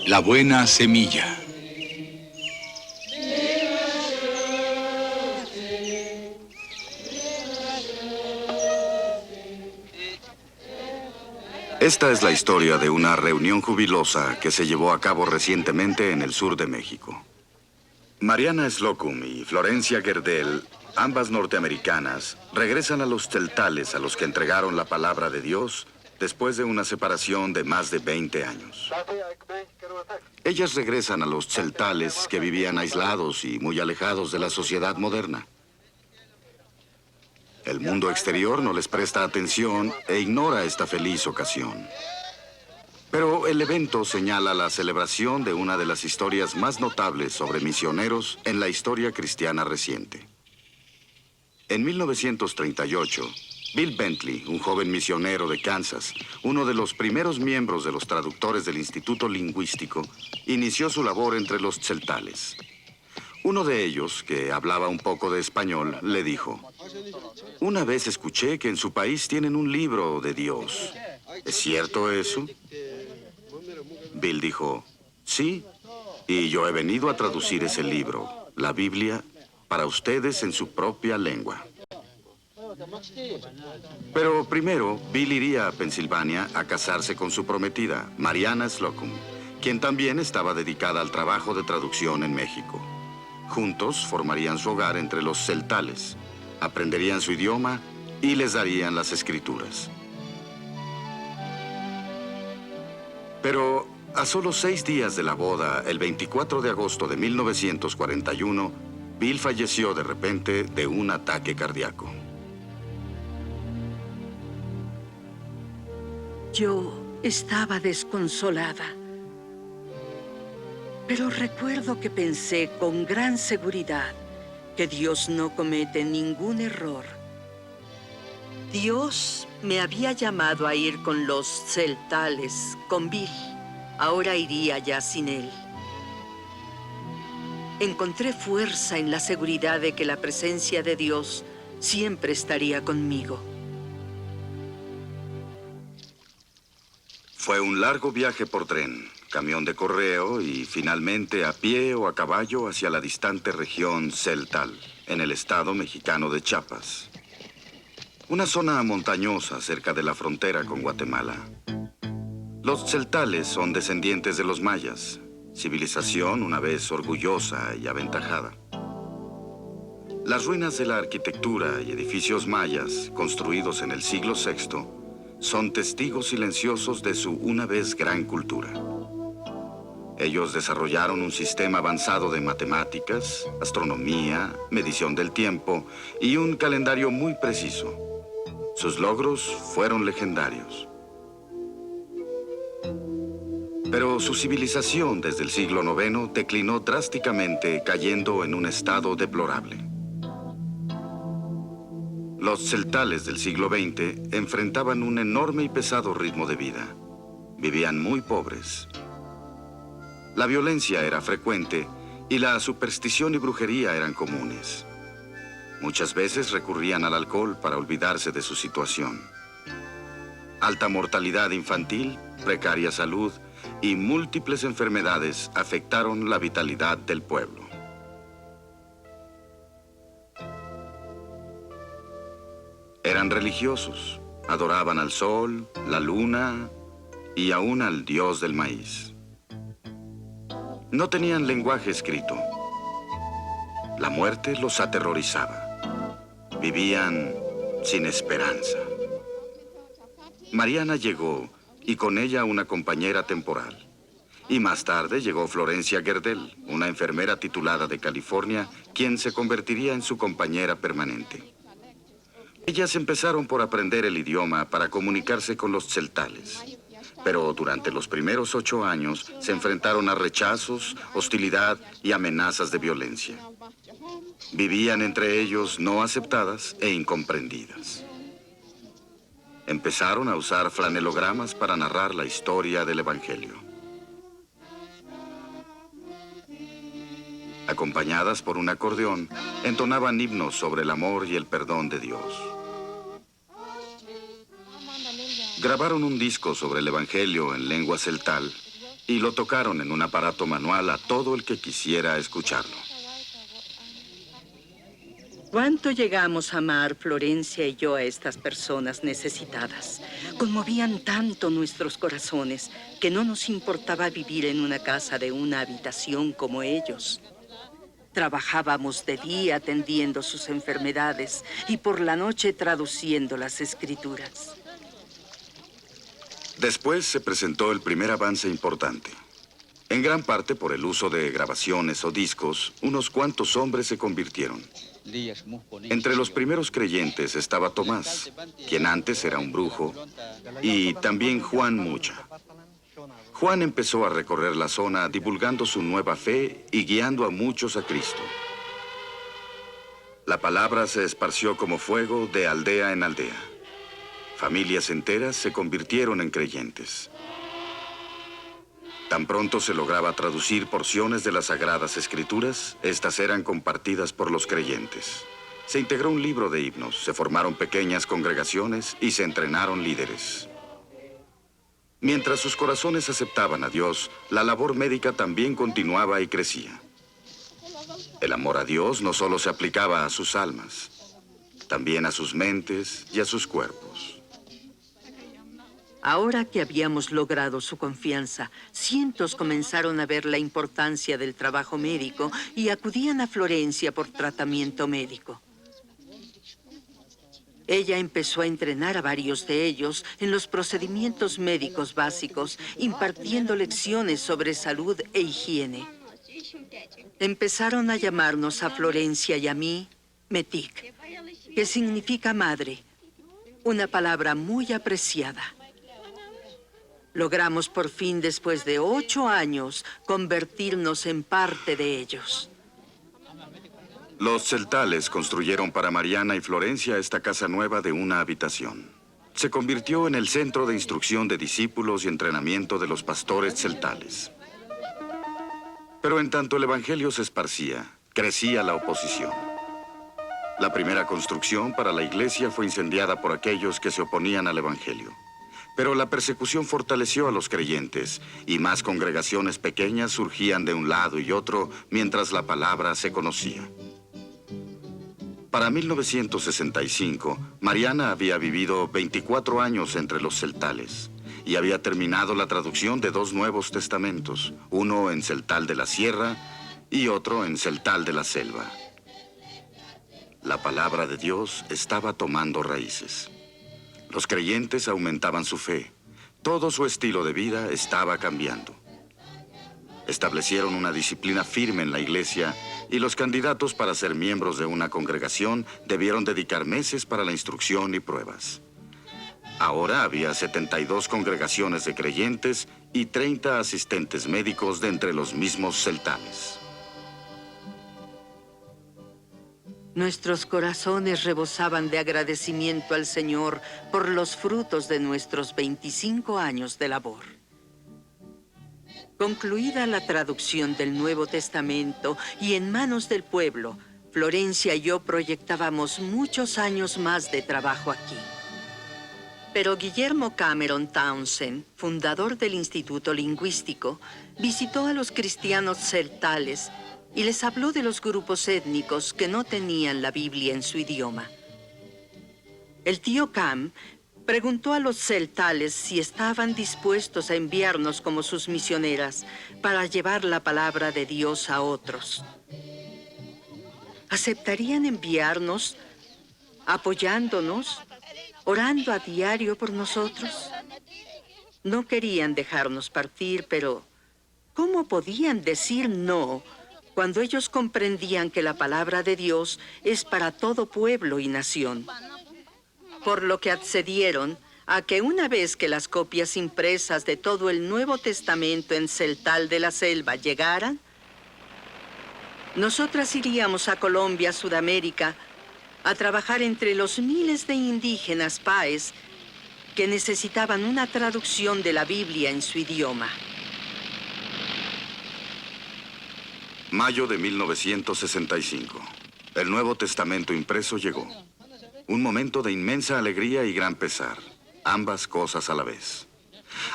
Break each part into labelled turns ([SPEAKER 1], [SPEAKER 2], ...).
[SPEAKER 1] La buena semilla.
[SPEAKER 2] Esta es la historia de una reunión jubilosa que se llevó a cabo recientemente en el sur de México. Mariana Slocum y Florencia Gerdel, ambas norteamericanas, regresan a los tzeltales a los que entregaron la palabra de Dios después de una separación de más de 20 años. Ellas regresan a los tzeltales que vivían aislados y muy alejados de la sociedad moderna. El mundo exterior no les presta atención e ignora esta feliz ocasión. Pero el evento señala la celebración de una de las historias más notables sobre misioneros en la historia cristiana reciente. En 1938, Bill Bentley, un joven misionero de Kansas, uno de los primeros miembros de los traductores del Instituto Lingüístico, inició su labor entre los tzeltales. Uno de ellos, que hablaba un poco de español, le dijo: "Una vez escuché que en su país tienen un libro de Dios. ¿Es cierto eso?" Bill dijo: "Sí, y yo he venido a traducir ese libro, la Biblia, para ustedes en su propia lengua." Pero primero, Bill iría a Pensilvania a casarse con su prometida, Mariana Slocum, quien también estaba dedicada al trabajo de traducción en México. Juntos formarían su hogar entre los tzeltales, aprenderían su idioma y les darían las escrituras. Pero a solo 6 días de la boda, el 24 de agosto de 1941, Bill falleció de repente de un ataque cardíaco.
[SPEAKER 3] Yo estaba desconsolada, pero recuerdo que pensé con gran seguridad que Dios no comete ningún error. Dios me había llamado a ir con los tzeltales, con Bill. Ahora iría ya sin él. Encontré fuerza en la seguridad de que la presencia de Dios siempre estaría conmigo.
[SPEAKER 2] Fue un largo viaje por tren, camión de correo y finalmente a pie o a caballo hacia la distante región Tzeltal, en el estado mexicano de Chiapas. Una zona montañosa cerca de la frontera con Guatemala. Los tzeltales son descendientes de los mayas, civilización una vez orgullosa y aventajada. Las ruinas de la arquitectura y edificios mayas, construidos en el siglo VI, son testigos silenciosos de su una vez gran cultura. Ellos desarrollaron un sistema avanzado de matemáticas, astronomía, medición del tiempo y un calendario muy preciso. Sus logros fueron legendarios. Pero su civilización desde el siglo IX declinó drásticamente, cayendo en un estado deplorable. Los tzeltales del siglo XX enfrentaban un enorme y pesado ritmo de vida. Vivían muy pobres. La violencia era frecuente y la superstición y brujería eran comunes. Muchas veces recurrían al alcohol para olvidarse de su situación. Alta mortalidad infantil, precaria salud y múltiples enfermedades afectaron la vitalidad del pueblo. Eran religiosos, adoraban al sol, la luna y aún al dios del maíz. No tenían lenguaje escrito. La muerte los aterrorizaba. Vivían sin esperanza. Mariana llegó y con ella una compañera temporal. Y más tarde llegó Florencia Gerdel, una enfermera titulada de California, quien se convertiría en su compañera permanente. Ellas empezaron por aprender el idioma para comunicarse con los tzeltales. Pero durante los primeros 8 años se enfrentaron a rechazos, hostilidad y amenazas de violencia. Vivían entre ellos no aceptadas e incomprendidas. Empezaron a usar flanelogramas para narrar la historia del Evangelio. Acompañadas por un acordeón, entonaban himnos sobre el amor y el perdón de Dios. Grabaron un disco sobre el Evangelio en lengua celtal y lo tocaron en un aparato manual a todo el que quisiera escucharlo.
[SPEAKER 3] ¿Cuánto llegamos a amar, Florencia y yo, a estas personas necesitadas? Conmovían tanto nuestros corazones que no nos importaba vivir en una casa de una habitación como ellos. Trabajábamos de día atendiendo sus enfermedades y por la noche traduciendo las escrituras.
[SPEAKER 2] Después se presentó el primer avance importante. En gran parte por el uso de grabaciones o discos, unos cuantos hombres se convirtieron. Entre los primeros creyentes estaba Tomás, quien antes era un brujo, y también Juan Mucha. Juan empezó a recorrer la zona divulgando su nueva fe y guiando a muchos a Cristo. La palabra se esparció como fuego de aldea en aldea. Familias enteras se convirtieron en creyentes. Tan pronto se lograba traducir porciones de las Sagradas Escrituras, estas eran compartidas por los creyentes. Se integró un libro de himnos, se formaron pequeñas congregaciones y se entrenaron líderes. Mientras sus corazones aceptaban a Dios, la labor médica también continuaba y crecía. El amor a Dios no solo se aplicaba a sus almas, también a sus mentes y a sus cuerpos.
[SPEAKER 3] Ahora que habíamos logrado su confianza, cientos comenzaron a ver la importancia del trabajo médico y acudían a Florencia por tratamiento médico. Ella empezó a entrenar a varios de ellos en los procedimientos médicos básicos, impartiendo lecciones sobre salud e higiene. Empezaron a llamarnos a Florencia y a mí Metik, que significa madre, una palabra muy apreciada. Logramos por fin, después de 8 años, convertirnos en parte de ellos.
[SPEAKER 2] Los celtales construyeron para Mariana y Florencia esta casa nueva de una habitación. Se convirtió en el centro de instrucción de discípulos y entrenamiento de los pastores celtales. Pero en tanto el evangelio se esparcía, crecía la oposición. La primera construcción para la iglesia fue incendiada por aquellos que se oponían al evangelio. Pero la persecución fortaleció a los creyentes y más congregaciones pequeñas surgían de un lado y otro mientras la palabra se conocía. Para 1965, Mariana había vivido 24 años entre los celtales y había terminado la traducción de 2 Nuevos Testamentos, uno en celtal de la sierra y otro en celtal de la selva. La palabra de Dios estaba tomando raíces. Los creyentes aumentaban su fe. Todo su estilo de vida estaba cambiando. Establecieron una disciplina firme en la iglesia y los candidatos para ser miembros de una congregación debieron dedicar meses para la instrucción y pruebas. Ahora había 72 congregaciones de creyentes y 30 asistentes médicos de entre los mismos celtales.
[SPEAKER 3] Nuestros corazones rebosaban de agradecimiento al Señor por los frutos de nuestros 25 años de labor. Concluida la traducción del Nuevo Testamento y en manos del pueblo, Florencia y yo proyectábamos muchos años más de trabajo aquí. Pero Guillermo Cameron Townsend, fundador del Instituto Lingüístico, visitó a los cristianos celtales y les habló de los grupos étnicos que no tenían la Biblia en su idioma. El tío Cam preguntó a los celtales si estaban dispuestos a enviarnos como sus misioneras para llevar la palabra de Dios a otros. ¿Aceptarían enviarnos, apoyándonos, orando a diario por nosotros? No querían dejarnos partir, pero ¿cómo podían decir no cuando ellos comprendían que la palabra de Dios es para todo pueblo y nación? Por lo que accedieron a que una vez que las copias impresas de todo el Nuevo Testamento en celtal de la selva llegaran, nosotras iríamos a Colombia, Sudamérica, a trabajar entre los miles de indígenas paes que necesitaban una traducción de la Biblia en su idioma.
[SPEAKER 2] Mayo de 1965. El Nuevo Testamento impreso llegó. Un momento de inmensa alegría y gran pesar, ambas cosas a la vez.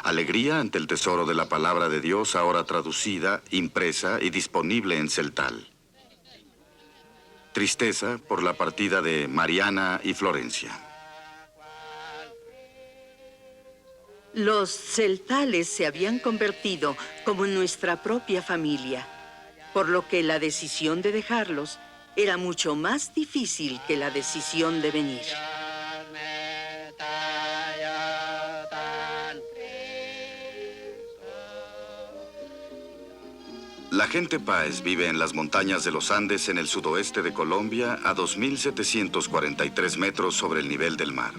[SPEAKER 2] Alegría ante el tesoro de la palabra de Dios ahora traducida, impresa y disponible en celtal. Tristeza por la partida de Mariana y Florencia.
[SPEAKER 3] Los celtales se habían convertido como en nuestra propia familia, por lo que la decisión de dejarlos era mucho más difícil que la decisión de venir.
[SPEAKER 2] La gente Páez vive en las montañas de los Andes en el sudoeste de Colombia a 2.743 metros sobre el nivel del mar.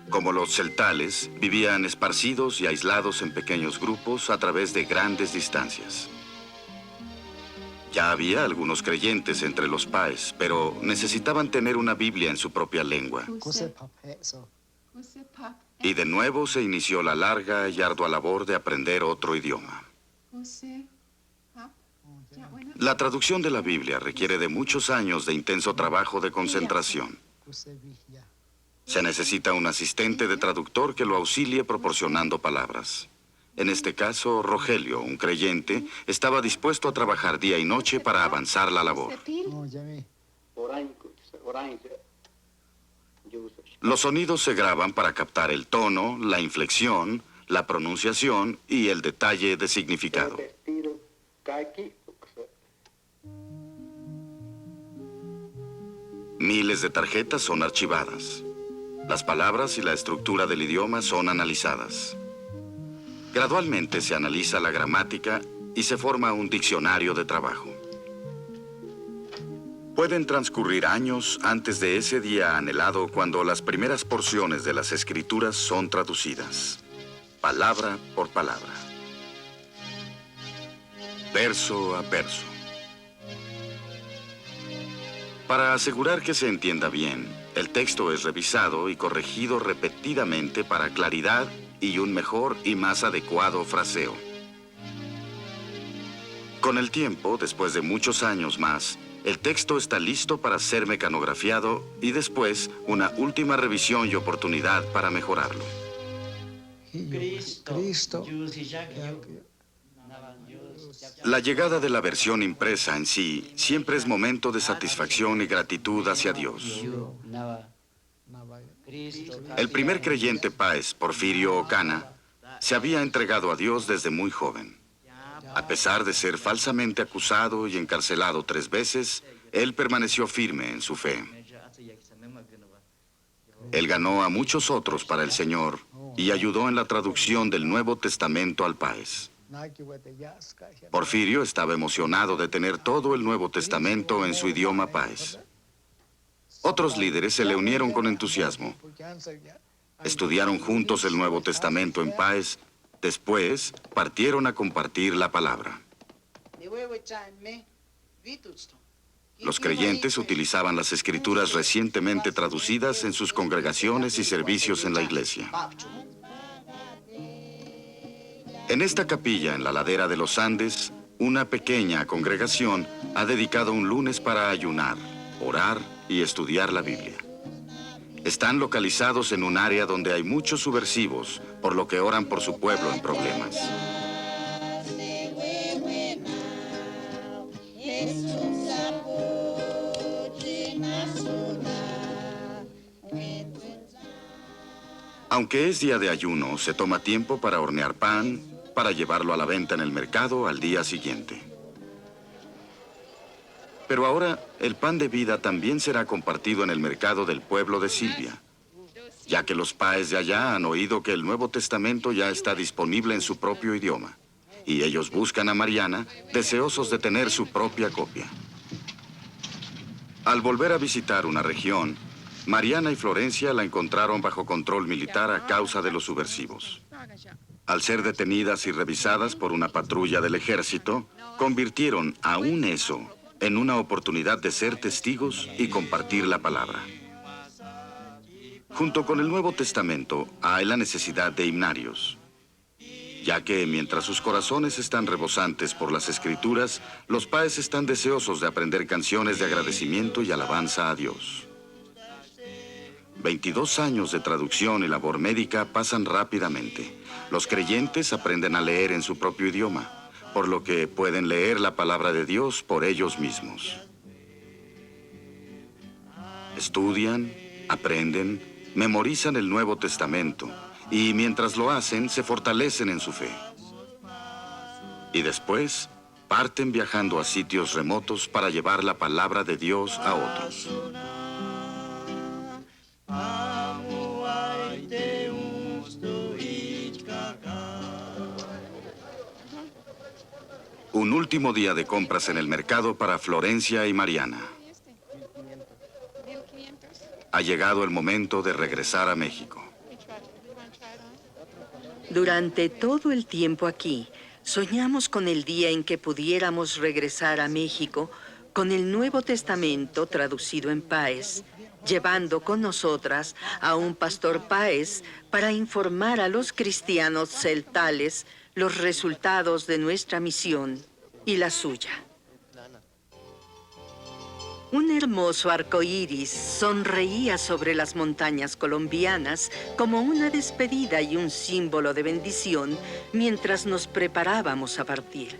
[SPEAKER 2] Como los celtales, vivían esparcidos y aislados en pequeños grupos a través de grandes distancias. Ya había algunos creyentes entre los Páez, pero necesitaban tener una Biblia en su propia lengua. Y de nuevo se inició la larga y ardua labor de aprender otro idioma. La traducción de la Biblia requiere de muchos años de intenso trabajo de concentración. Se necesita un asistente de traductor que lo auxilie proporcionando palabras. En este caso, Rogelio, un creyente, estaba dispuesto a trabajar día y noche para avanzar la labor. Los sonidos se graban para captar el tono, la inflexión, la pronunciación y el detalle de significado. Miles de tarjetas son archivadas. Las palabras y la estructura del idioma son analizadas. Gradualmente se analiza la gramática y se forma un diccionario de trabajo. Pueden transcurrir años antes de ese día anhelado cuando las primeras porciones de las escrituras son traducidas, palabra por palabra, verso a verso. Para asegurar que se entienda bien, el texto es revisado y corregido repetidamente para claridad y un mejor y más adecuado fraseo. Con el tiempo, después de muchos años más, el texto está listo para ser mecanografiado y después una última revisión y oportunidad para mejorarlo. La llegada de la versión impresa en sí siempre es momento de satisfacción y gratitud hacia Dios. El primer creyente Páez, Porfirio Ocana, se había entregado a Dios desde muy joven. A pesar de ser falsamente acusado y encarcelado 3 veces, él permaneció firme en su fe. Él ganó a muchos otros para el Señor y ayudó en la traducción del Nuevo Testamento al Páez. Porfirio estaba emocionado de tener todo el Nuevo Testamento en su idioma Páez. Otros líderes se le unieron con entusiasmo. Estudiaron juntos el Nuevo Testamento en Páez. Después, partieron a compartir la palabra. Los creyentes utilizaban las escrituras recientemente traducidas en sus congregaciones y servicios en la iglesia. En esta capilla, en la ladera de los Andes, una pequeña congregación ha dedicado un lunes para ayunar, orar y estudiar la Biblia. Están localizados en un área donde hay muchos subversivos, por lo que oran por su pueblo en problemas. Aunque es día de ayuno, se toma tiempo para hornear pan, para llevarlo a la venta en el mercado al día siguiente. Pero ahora, el pan de vida también será compartido en el mercado del pueblo de Silvia, ya que los Páez de allá han oído que el Nuevo Testamento ya está disponible en su propio idioma, y ellos buscan a Mariana, deseosos de tener su propia copia. Al volver a visitar una región, Mariana y Florencia la encontraron bajo control militar a causa de los subversivos. Al ser detenidas y revisadas por una patrulla del ejército, convirtieron aún eso en una oportunidad de ser testigos y compartir la palabra. Junto con el Nuevo Testamento hay la necesidad de himnarios, ya que mientras sus corazones están rebosantes por las Escrituras, los Páez están deseosos de aprender canciones de agradecimiento y alabanza a Dios. 22 años de traducción y labor médica pasan rápidamente. Los creyentes aprenden a leer en su propio idioma, por lo que pueden leer la palabra de Dios por ellos mismos. Estudian, aprenden, memorizan el Nuevo Testamento y mientras lo hacen se fortalecen en su fe. Y después parten viajando a sitios remotos para llevar la palabra de Dios a otros. Un último día de compras en el mercado para Florencia y Mariana. Ha llegado el momento de regresar a México.
[SPEAKER 3] Durante todo el tiempo aquí, soñamos con el día en que pudiéramos regresar a México con el Nuevo Testamento traducido en Páez, llevando con nosotras a un pastor Páez para informar a los cristianos celtales los resultados de nuestra misión y la suya. Un hermoso arco iris sonreía sobre las montañas colombianas como una despedida y un símbolo de bendición mientras nos preparábamos a partir.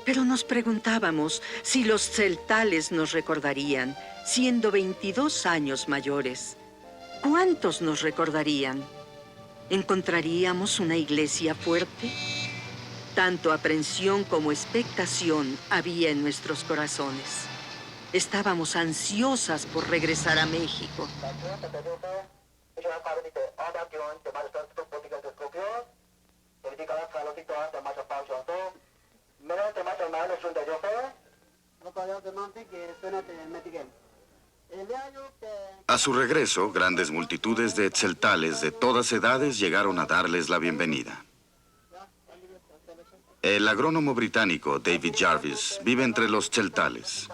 [SPEAKER 3] Pero nos preguntábamos si los celtales nos recordarían, siendo 22 años mayores. ¿Cuántos nos recordarían? ¿Encontraríamos una iglesia fuerte? Tanto aprensión como expectación había en nuestros corazones. Estábamos ansiosas por regresar a México.
[SPEAKER 2] A su regreso, grandes multitudes de tzeltales de todas edades llegaron a darles la bienvenida. El agrónomo británico David Jarvis vive entre los tzeltales.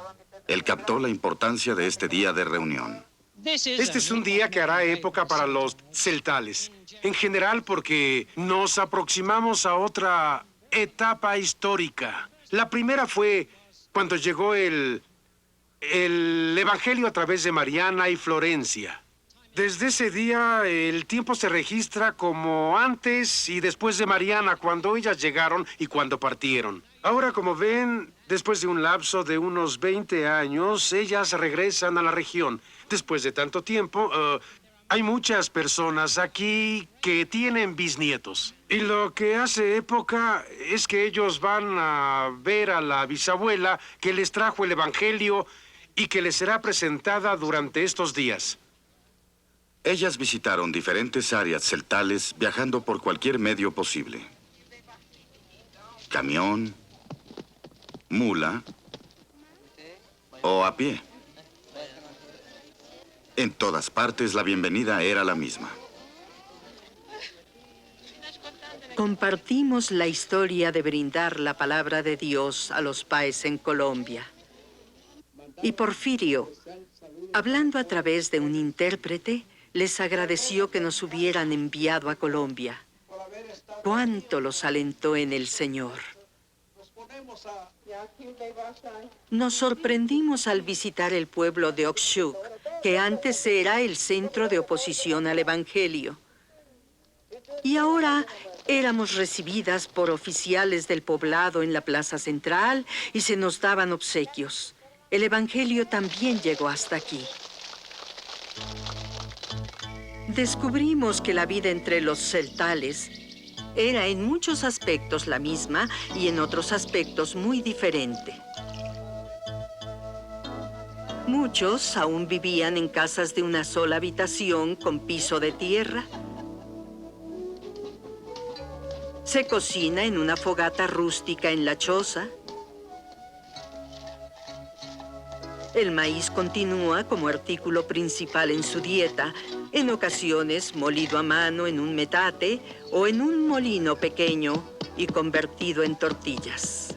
[SPEAKER 2] Él captó la importancia de este día de reunión.
[SPEAKER 1] Este es un día que hará época para los celtales, en general porque nos aproximamos a otra etapa histórica. La primera fue cuando llegó el Evangelio a través de Mariana y Florencia. Desde ese día, el tiempo se registra como antes y después de Mariana, cuando ellas llegaron y cuando partieron. Ahora, como ven, después de un lapso de unos 20 años, ellas regresan a la región. Después de tanto tiempo, hay muchas personas aquí que tienen bisnietos. Y lo que hace época es que ellos van a ver a la bisabuela que les trajo el Evangelio y que les será presentada durante estos días.
[SPEAKER 2] Ellas visitaron diferentes áreas celtales viajando por cualquier medio posible. Camión, mula o a pie. En todas partes la bienvenida era la misma.
[SPEAKER 3] Compartimos la historia de brindar la palabra de Dios a los Páez en Colombia. Y Porfirio, hablando a través de un intérprete, les agradeció que nos hubieran enviado a Colombia. Cuánto los alentó en el Señor. Nos sorprendimos al visitar el pueblo de Okshuk, que antes era el centro de oposición al Evangelio. Y ahora éramos recibidas por oficiales del poblado en la plaza central y se nos daban obsequios. El Evangelio también llegó hasta aquí. Descubrimos que la vida entre los celtales era en muchos aspectos la misma y en otros aspectos muy diferente. Muchos aún vivían en casas de una sola habitación con piso de tierra. Se cocina en una fogata rústica en la choza. El maíz continúa como artículo principal en su dieta, en ocasiones molido a mano en un metate o en un molino pequeño y convertido en tortillas.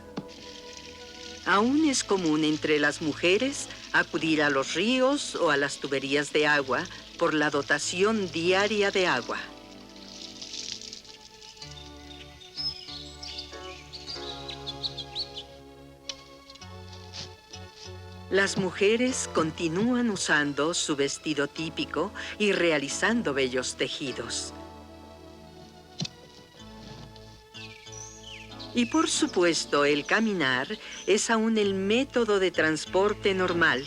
[SPEAKER 3] Aún es común entre las mujeres acudir a los ríos o a las tuberías de agua por la dotación diaria de agua. Las mujeres continúan usando su vestido típico y realizando bellos tejidos. Y por supuesto, el caminar es aún el método de transporte normal.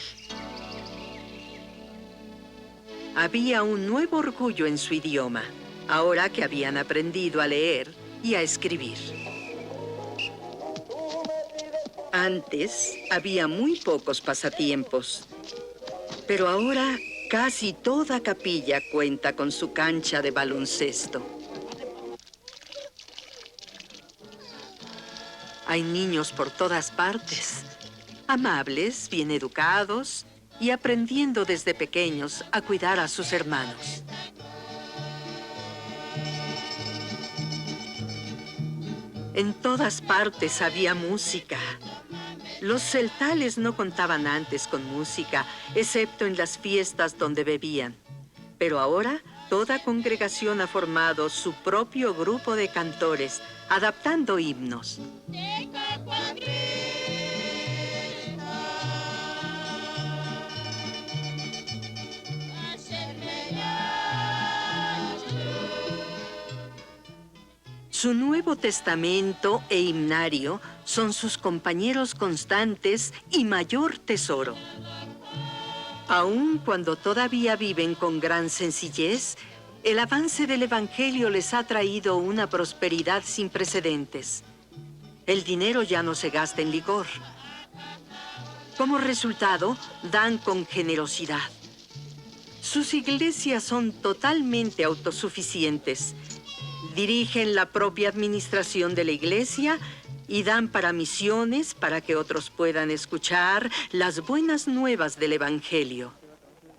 [SPEAKER 3] Había un nuevo orgullo en su idioma, ahora que habían aprendido a leer y a escribir. Antes había muy pocos pasatiempos, pero ahora casi toda capilla cuenta con su cancha de baloncesto. Hay niños por todas partes, amables, bien educados y aprendiendo desde pequeños a cuidar a sus hermanos. En todas partes había música. Los celtales no contaban antes con música, excepto en las fiestas donde bebían. Pero ahora, toda congregación ha formado su propio grupo de cantores, adaptando himnos. Su Nuevo Testamento e himnario son sus compañeros constantes y mayor tesoro. Aun cuando todavía viven con gran sencillez, el avance del Evangelio les ha traído una prosperidad sin precedentes. El dinero ya no se gasta en licor. Como resultado, dan con generosidad. Sus iglesias son totalmente autosuficientes. Dirigen la propia administración de la iglesia y dan para misiones para que otros puedan escuchar las buenas nuevas del Evangelio.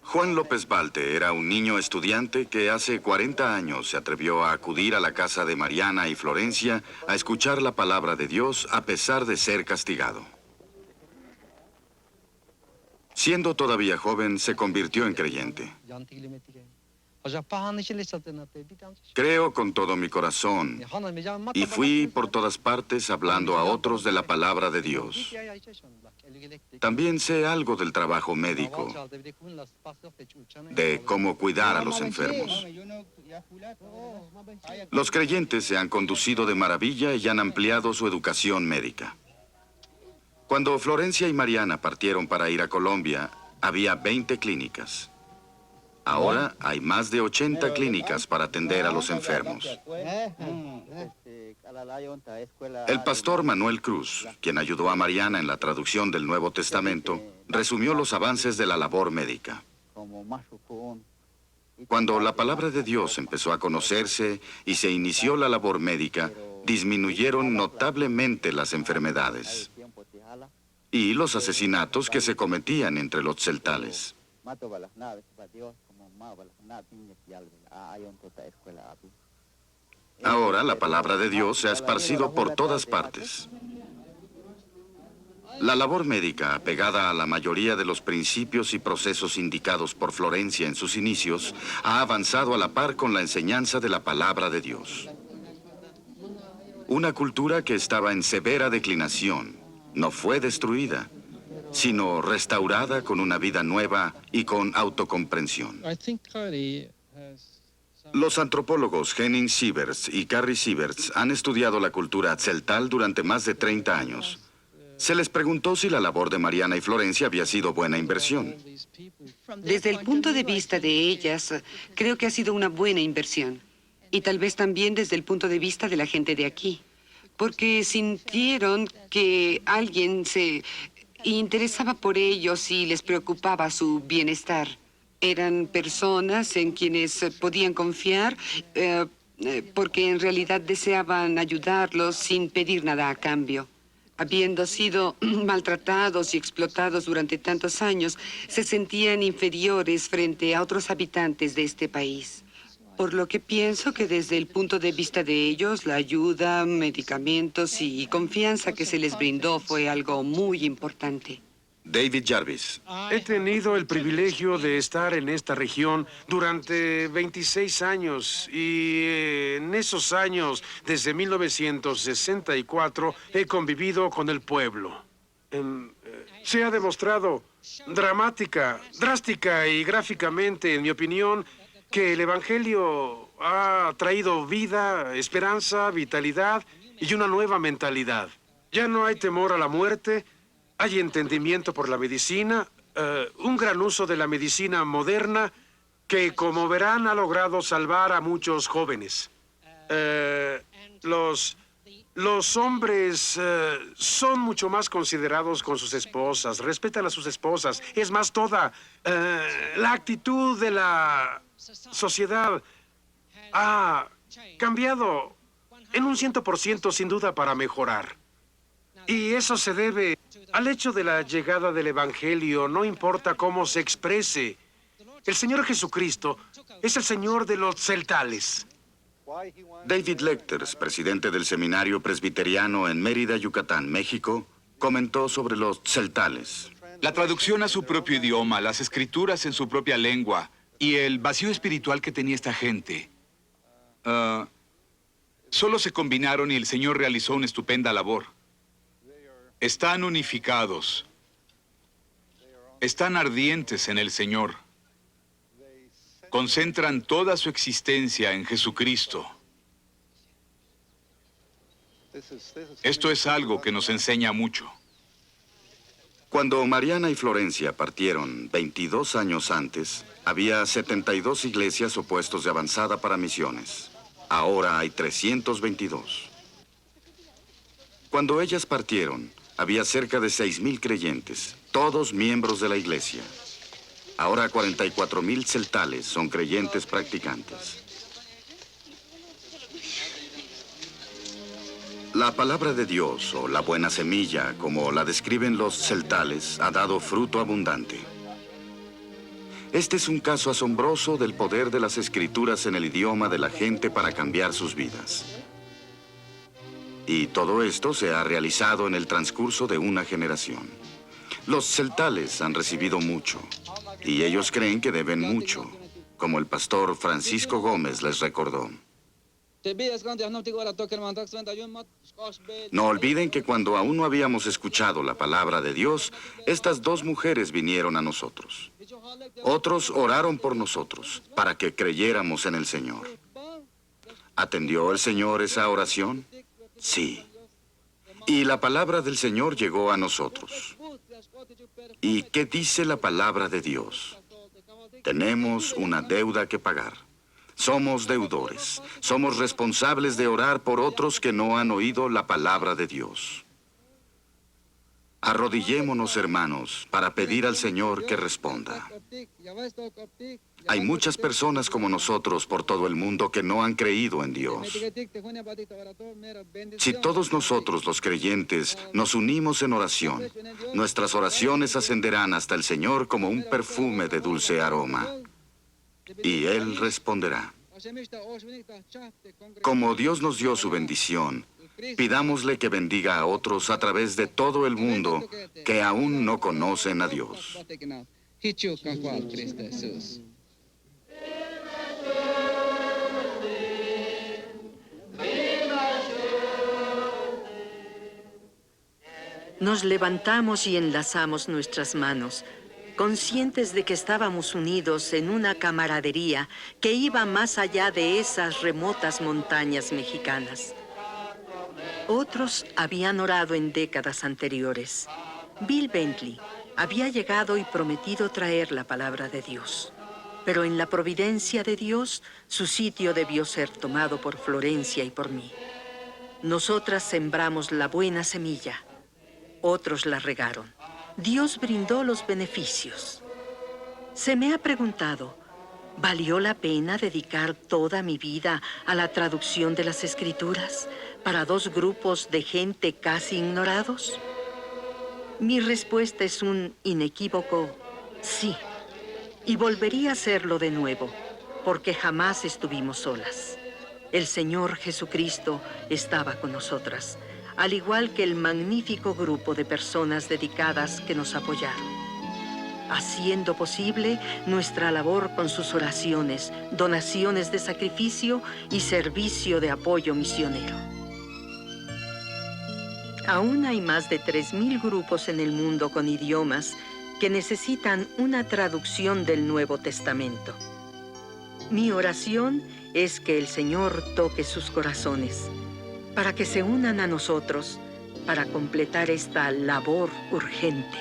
[SPEAKER 2] Juan López Balte era un niño estudiante que hace 40 años se atrevió a acudir a la casa de Mariana y Florencia a escuchar la palabra de Dios a pesar de ser castigado. Siendo todavía joven, se convirtió en creyente. Creo con todo mi corazón y fui por todas partes hablando a otros de la palabra de Dios. También sé algo del trabajo médico, de cómo cuidar a los enfermos. Los creyentes se han conducido de maravilla y han ampliado su educación médica. Cuando Florencia y Mariana partieron para ir a Colombia, había 20 clínicas. Ahora hay más de 80 clínicas para atender a los enfermos. El pastor Manuel Cruz, quien ayudó a Mariana en la traducción del Nuevo Testamento, resumió los avances de la labor médica. Cuando la palabra de Dios empezó a conocerse y se inició la labor médica, disminuyeron notablemente las enfermedades y los asesinatos que se cometían entre los celtales. Ahora la palabra de Dios se ha esparcido por todas partes. La labor médica, apegada a la mayoría de los principios y procesos indicados por Florencia en sus inicios, ha avanzado a la par con la enseñanza de la palabra de Dios. Una cultura que estaba en severa declinación no fue destruida, sino restaurada con una vida nueva y con autocomprensión. Los antropólogos Henning Sieverts y Carrie Sieverts han estudiado la cultura tzeltal durante más de 30 años. Se les preguntó si la labor de Mariana y Florencia había sido buena inversión.
[SPEAKER 4] Desde el punto de vista de ellas, creo que ha sido una buena inversión. Y tal vez también desde el punto de vista de la gente de aquí. Porque sintieron que alguien se interesaba por ellos y les preocupaba su bienestar. Eran personas en quienes podían confiar porque en realidad deseaban ayudarlos sin pedir nada a cambio. Habiendo sido maltratados y explotados durante tantos años, se sentían inferiores frente a otros habitantes de este país. Por lo que pienso que desde el punto de vista de ellos, la ayuda, medicamentos y confianza que se les brindó fue algo muy importante.
[SPEAKER 2] David Jarvis.
[SPEAKER 1] He tenido el privilegio de estar en esta región durante 26 años y en esos años, desde 1964, he convivido con el pueblo. Se ha demostrado drástica y gráficamente, en mi opinión, que el Evangelio ha traído vida, esperanza, vitalidad y una nueva mentalidad. Ya no hay temor a la muerte, hay entendimiento por la medicina, un gran uso de la medicina moderna que, como verán, ha logrado salvar a muchos jóvenes. Los hombres son mucho más considerados con sus esposas, respetan a sus esposas. Es más, toda la actitud de la sociedad ha cambiado en un 100% sin duda para mejorar. Y eso se debe al hecho de la llegada del Evangelio, no importa cómo se exprese. El Señor Jesucristo es el Señor de los celtales.
[SPEAKER 2] David Lecters, presidente del Seminario Presbiteriano en Mérida, Yucatán, México, comentó sobre los celtales.
[SPEAKER 5] La traducción a su propio idioma, las escrituras en su propia lengua y el vacío espiritual que tenía esta gente. Solo se combinaron y el Señor realizó una estupenda labor. Están unificados. Están ardientes en el Señor. Concentran toda su existencia en Jesucristo. Esto es algo que nos enseña mucho.
[SPEAKER 2] Cuando Mariana y Florencia partieron 22 años antes, había 72 iglesias o puestos de avanzada para misiones. Ahora hay 322. Cuando ellas partieron, había cerca de 6,000 creyentes, todos miembros de la iglesia. Ahora 44,000 celtales son creyentes practicantes. La palabra de Dios, o la buena semilla, como la describen los celtales, ha dado fruto abundante. Este es un caso asombroso del poder de las Escrituras en el idioma de la gente para cambiar sus vidas. Y todo esto se ha realizado en el transcurso de una generación. Los celtales han recibido mucho, y ellos creen que deben mucho, como el pastor Francisco Gómez les recordó. No olviden que cuando aún no habíamos escuchado la palabra de Dios, estas dos mujeres vinieron a nosotros. Otros oraron por nosotros, para que creyéramos en el Señor. ¿Atendió el Señor esa oración? Sí. Y la palabra del Señor llegó a nosotros. ¿Y qué dice la palabra de Dios? Tenemos una deuda que pagar. Somos deudores. Somos responsables de orar por otros que no han oído la palabra de Dios. Arrodillémonos, hermanos, para pedir al Señor que responda. Hay muchas personas como nosotros por todo el mundo que no han creído en Dios. Si todos nosotros, los creyentes, nos unimos en oración, nuestras oraciones ascenderán hasta el Señor como un perfume de dulce aroma. Y Él responderá. Como Dios nos dio su bendición, pidámosle que bendiga a otros a través de todo el mundo que aún no conocen a Dios.
[SPEAKER 3] Nos levantamos y enlazamos nuestras manos, conscientes de que estábamos unidos en una camaradería que iba más allá de esas remotas montañas mexicanas. Otros habían orado en décadas anteriores. Bill Bentley había llegado y prometido traer la palabra de Dios. Pero en la providencia de Dios, su sitio debió ser tomado por Florencia y por mí. Nosotras sembramos la buena semilla. Otros la regaron. Dios brindó los beneficios. Se me ha preguntado, ¿valió la pena dedicar toda mi vida a la traducción de las Escrituras para dos grupos de gente casi ignorados? Mi respuesta es un inequívoco sí. Y volvería a hacerlo de nuevo, porque jamás estuvimos solas. El Señor Jesucristo estaba con nosotras, al igual que el magnífico grupo de personas dedicadas que nos apoyaron, haciendo posible nuestra labor con sus oraciones, donaciones de sacrificio y servicio de apoyo misionero. Aún hay más de 3.000 grupos en el mundo con idiomas que necesitan una traducción del Nuevo Testamento. Mi oración es que el Señor toque sus corazones para que se unan a nosotros para completar esta labor urgente.